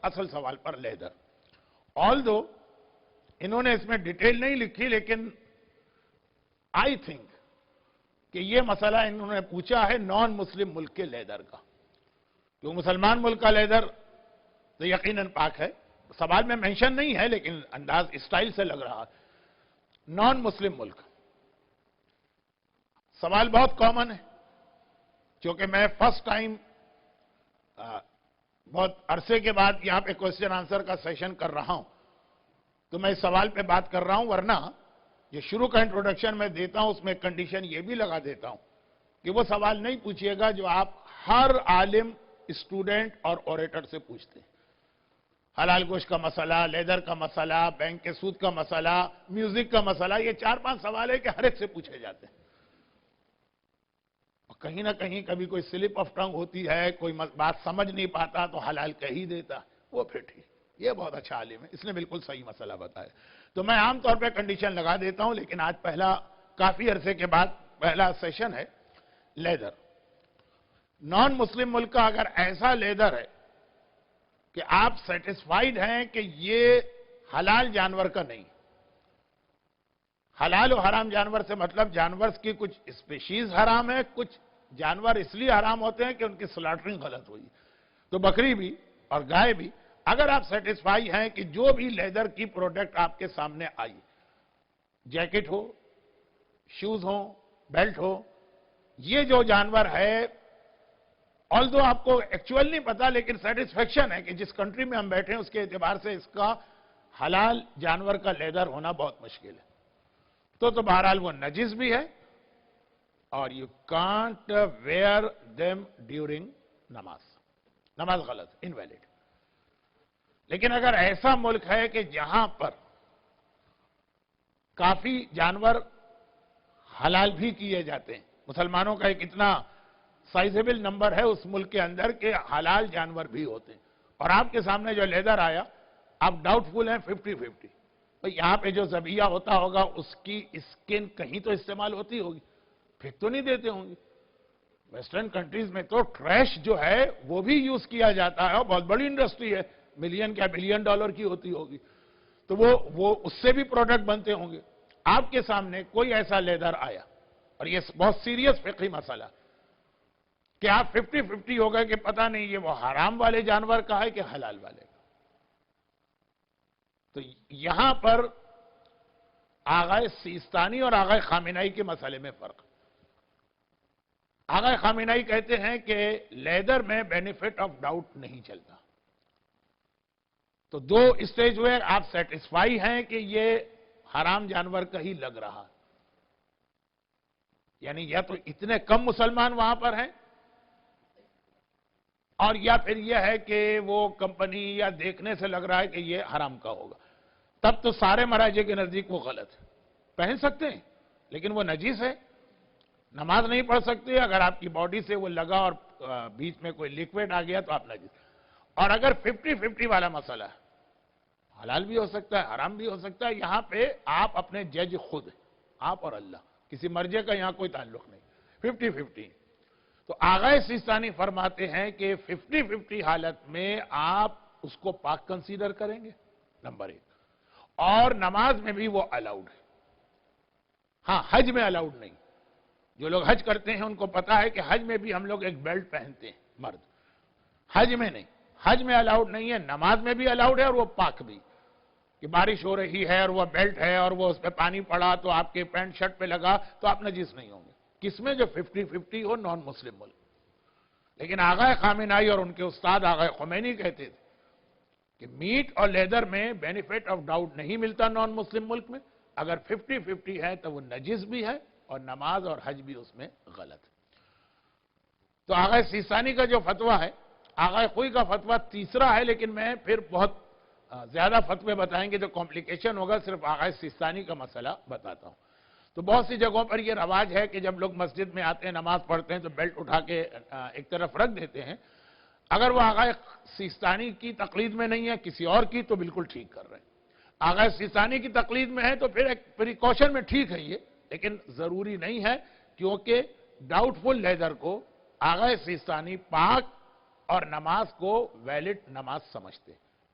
اصل سوال پر لیدر. آلدو انہوں نے اس میں ڈیٹیل نہیں لکھی لیکن آئی تھنک کہ یہ مسئلہ انہوں نے پوچھا ہے نان مسلم ملک کے لیدر کا. کیوں مسلمان ملک کا لیدر تو یقیناً پاک ہے. سوال میں مینشن نہیں ہے لیکن انداز اسٹائل سے لگ رہا. نان مسلم ملک سوال بہت کامن ہے. چونکہ میں فرسٹ ٹائم بہت عرصے کے بعد یہاں پہ کوسچن آنسر کا سیشن کر رہا ہوں تو میں اس سوال پہ بات کر رہا ہوں. ورنہ جو شروع کا انٹروڈکشن میں دیتا ہوں اس میں کنڈیشن یہ بھی لگا دیتا ہوں کہ وہ سوال نہیں پوچھئے گا جو آپ ہر عالم، اسٹوڈنٹ اور اوریٹر سے پوچھتے ہیں. حلال گوشت کا مسئلہ، لیدر کا مسئلہ، بینک کے سود کا مسئلہ، میوزک کا مسئلہ، یہ 4-5 سوال ہے کہ ہر ایک سے پوچھے جاتے ہیں. اور کہیں نہ کہیں کبھی کوئی سلپ آف ٹنگ ہوتی ہے، کوئی بات سمجھ نہیں پاتا تو حلال کہہ ہی دیتا، وہ پھر ٹھیک. یہ بہت اچھا عالم ہے، اس نے بالکل صحیح مسئلہ بتایا. تو میں عام طور پہ کنڈیشن لگا دیتا ہوں لیکن آج کافی عرصے کے بعد پہلا سیشن ہے لیدر. نان مسلم ملک کا اگر ایسا لیدر ہے کہ آپ سیٹسفائیڈ ہیں کہ یہ حلال جانور کا نہیں. حلال و حرام جانور سے مطلب جانور کی کچھ اسپیشیز حرام ہے، کچھ جانور اس لیے حرام ہوتے ہیں کہ ان کی سلاٹرنگ غلط ہوئی. تو بکری بھی اور گائے بھی اگر آپ سیٹسفائی ہیں کہ جو بھی لیدر کی پروڈکٹ آپ کے سامنے آئی، جیکٹ ہو، شوز ہو، بیلٹ ہو، یہ جو جانور ہے آلدو آپ کو ایکچوئل نہیں پتا لیکن سیٹسفیکشن ہے کہ جس کنٹری میں ہم بیٹھے ہیں اس کے اعتبار سے اس کا حلال جانور کا لیدر ہونا بہت مشکل ہے. تو بہرحال وہ نجس بھی ہے اور you can't where them during نماز غلط، انویلڈ. لیکن اگر ایسا ملک ہے کہ جہاں پر کافی جانور حلال بھی کیے جاتے ہیں، مسلمانوں کا ایک اتنا سائزیبل نمبر ہے اس ملک کے اندر کہ حلال جانور بھی ہوتے ہیں، اور آپ کے سامنے جو لیدر آیا آپ ڈاؤٹ فل ہیں 50-50. یہاں پہ جو ذبیحہ ہوتا ہوگا اس کی اسکن کہیں تو استعمال ہوتی ہوگی، پھینک تو نہیں دیتے ہوں گے. ویسٹرن کنٹریز میں تو ٹریش جو ہے وہ بھی یوز کیا جاتا ہے اور بہت بڑی انڈسٹری ہے، ملین کیا بلین ڈالر کی ہوتی ہوگی. تو وہ اس سے بھی پروڈکٹ بنتے ہوں گے. آپ کے سامنے کوئی ایسا لیدر آیا اور یہ بہت سیریس فقہی مسئلہ کہ آپ 50-50 ہو گئے کہ پتہ نہیں یہ وہ حرام والے جانور کا ہے کہ حلال والے کا. تو یہاں پر آغائے سیستانی اور آغائے خامنائی کے مسئلے میں فرق. آغائے خامنائی کہتے ہیں کہ لیدر میں بینیفٹ آف ڈاؤٹ نہیں چلتا. تو 2 اسٹیج ہوئے، آپ سیٹسفائی ہیں کہ یہ حرام جانور کا ہی لگ رہا، یعنی یا تو اتنے کم مسلمان وہاں پر ہیں اور یا پھر یہ ہے کہ وہ کمپنی یا دیکھنے سے لگ رہا ہے کہ یہ حرام کا ہوگا. تب تو سارے مراجع کے نزدیک وہ غلط ہے. پہن سکتے ہیں لیکن وہ نجیس ہے، نماز نہیں پڑھ سکتے. اگر آپ کی باڈی سے وہ لگا اور بیچ میں کوئی لیکویڈ آ گیا تو آپ نجیس. اور اگر 50-50 والا مسئلہ ہے، حلال بھی ہو سکتا ہے حرام بھی ہو سکتا ہے، یہاں پہ آپ اپنے جج خود ہیں، آپ اور اللہ، کسی مرجع کا یہاں کوئی تعلق نہیں. 50-50. تو آغائے سیستانی فرماتے ہیں کہ 50-50 حالت میں آپ اس کو پاک کنسیڈر کریں گے، نمبر 1. اور نماز میں بھی وہ الاؤڈ ہے. ہاں حج میں الاؤڈ نہیں. جو لوگ حج کرتے ہیں ان کو پتا ہے کہ حج میں بھی ہم لوگ ایک بیلٹ پہنتے ہیں مرد، حج میں نہیں. حج میں الاؤڈ نہیں ہے، نماز میں بھی الاؤڈ ہے اور وہ پاک بھی. کہ بارش ہو رہی ہے اور وہ بیلٹ ہے اور وہ اس پہ پانی پڑا تو آپ کے پینٹ شرٹ پہ لگا تو آپ نجیس نہیں ہوں گے. کس میں؟ جو 50-50 ہو، نان مسلم ملک. لیکن آغائے خامنائی اور ان کے استاد آغائے خمینی کہتے تھے کہ میٹ اور لیدر میں بینیفٹ آف ڈاؤٹ نہیں ملتا نان مسلم ملک میں. اگر 50-50 ہے تو وہ نجس بھی ہے اور نماز اور حج بھی اس میں غلط ہے. تو آغائے سیستانی کا جو فتویٰ ہے، آغائے خوئی کا فتویٰ تیسرا ہے، لیکن میں پھر بہت زیادہ فتوے بتائیں گے جو کمپلیکیشن ہوگا، صرف آغائے سیستانی کا مسئلہ بتاتا ہوں. تو بہت سی جگہوں پر یہ رواج ہے کہ جب لوگ مسجد میں آتے ہیں نماز پڑھتے ہیں تو بیلٹ اٹھا کے ایک طرف رکھ دیتے ہیں. اگر وہ آغائے سیستانی کی تقلید میں نہیں ہے، کسی اور کی، تو بالکل ٹھیک کر رہے ہیں. آغائے سیستانی کی تقلید میں ہے تو پھر ایک پریکاشن میں ٹھیک ہے یہ، لیکن ضروری نہیں ہے کیونکہ ڈاؤٹ فل لیدر کو آغائے سیستانی پاک اور نماز کو ویلڈ نماز سمجھتے.